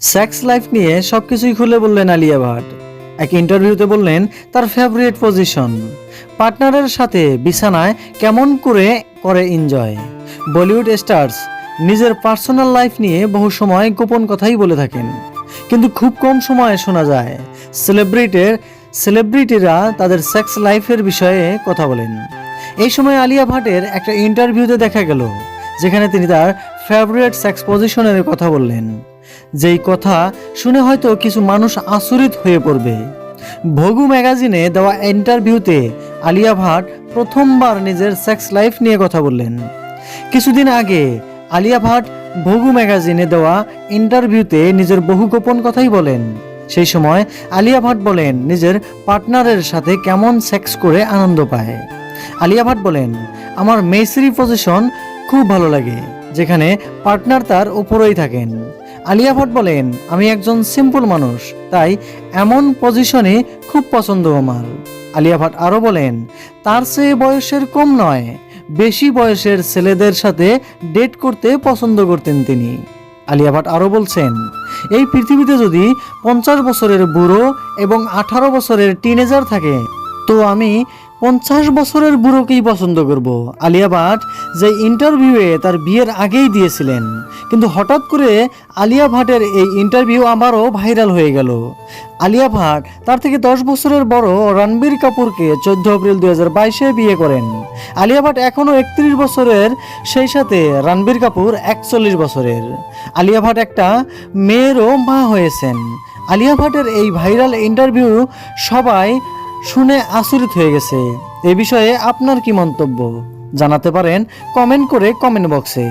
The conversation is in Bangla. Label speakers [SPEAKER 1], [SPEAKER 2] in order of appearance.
[SPEAKER 1] সেক্স লাইফ নিয়ে সবকিছুই খুলে বললেন আলিয়া ভাট। এক ইন্টারভিউতে বললেন তার ফেভারিট পজিশন, পার্টনারের সাথে বিছানায় কেমন করে করে এনজয়। বলিউড স্টার্স নিজের পার্সোনাল লাইফ নিয়ে বহু সময় গোপন কথাই বলে থাকেন, কিন্তু খুব কম সময়ে শোনা যায় সেলিব্রিটিরা তাদের সেক্স লাইফের বিষয়ে কথা বলেন। এই সময় আলিয়া ভাটের একটা ইন্টারভিউতে দেখা গেল যেখানে তিনি তার ফেভারিট সেক্স পজিশনের কথা বললেন, যেই কথা শুনে হয়তো কিছু মানুষ আচরিত হয়ে পড়বে। ভোগু ম্যাগাজিনে দেওয়া ইন্টারভিউতে আলিয়া ভাট প্রথমবার নিজের সেক্স লাইফ নিয়ে কথা বললেন। কিছুদিন আগে আলিয়া ভাট ভোগু ম্যাগাজিনে দেওয়া ইন্টারভিউতে নিজের বহু গোপন কথাই বলেন। সেই সময় আলিয়া ভাট বলেন নিজের পার্টনারের সাথে কেমন সেক্স করে আনন্দ পায়। আলিয়া ভাট বলেন, আমার মেসরি পজিশন খুব ভালো লাগে, যেখানে পার্টনার তার উপরেই থাকেন। আলিয়া ভাট বলেন, আমি একজন সিম্পল মানুষ, তাই এমন পজিশনে খুব পছন্দ আমার। আলিয়া ভাট আরও বলেন, তার চেয়ে বয়সের কম নয়, বেশি বয়সের ছেলেদের সাথে ডেট করতে পছন্দ করতেন তিনি। আলিয়া ভাট আরও বলছেন, এই পৃথিবীতে যদি 50 বছরের বুড়ো এবং 18 বছরের টিনেজার থাকে, তো আমি 50 বছরের বুড়োকেই পছন্দ করব। আলিয়া ভাট যে ইন্টারভিউয়ে তার বিয়ের আগেই দিয়েছিলেন, কিন্তু হঠাৎ করে আলিয়া ভাটের এই ইন্টারভিউ আবারও ভাইরাল হয়ে গেল। আলিয়া ভাট তার থেকে 10 বছরের বড় রণবীর কাপুরকে 14 এপ্রিল 2022-এ বিয়ে করেন। আলিয়া ভাট এখনও 31 বছরের, সেই সাথে রণবীর কাপুর 41 বছরের। আলিয়া ভাট একটা মেয়েরও মা হয়েছেন। আলিয়া ভাটের এই ভাইরাল ইন্টারভিউ সবাই শুনে আচরিত হয়ে গেছে। এ বিষয়ে আপনার কি মন্তব্য জানাতে পারেন কমেন্ট করে কমেন্ট বক্সে।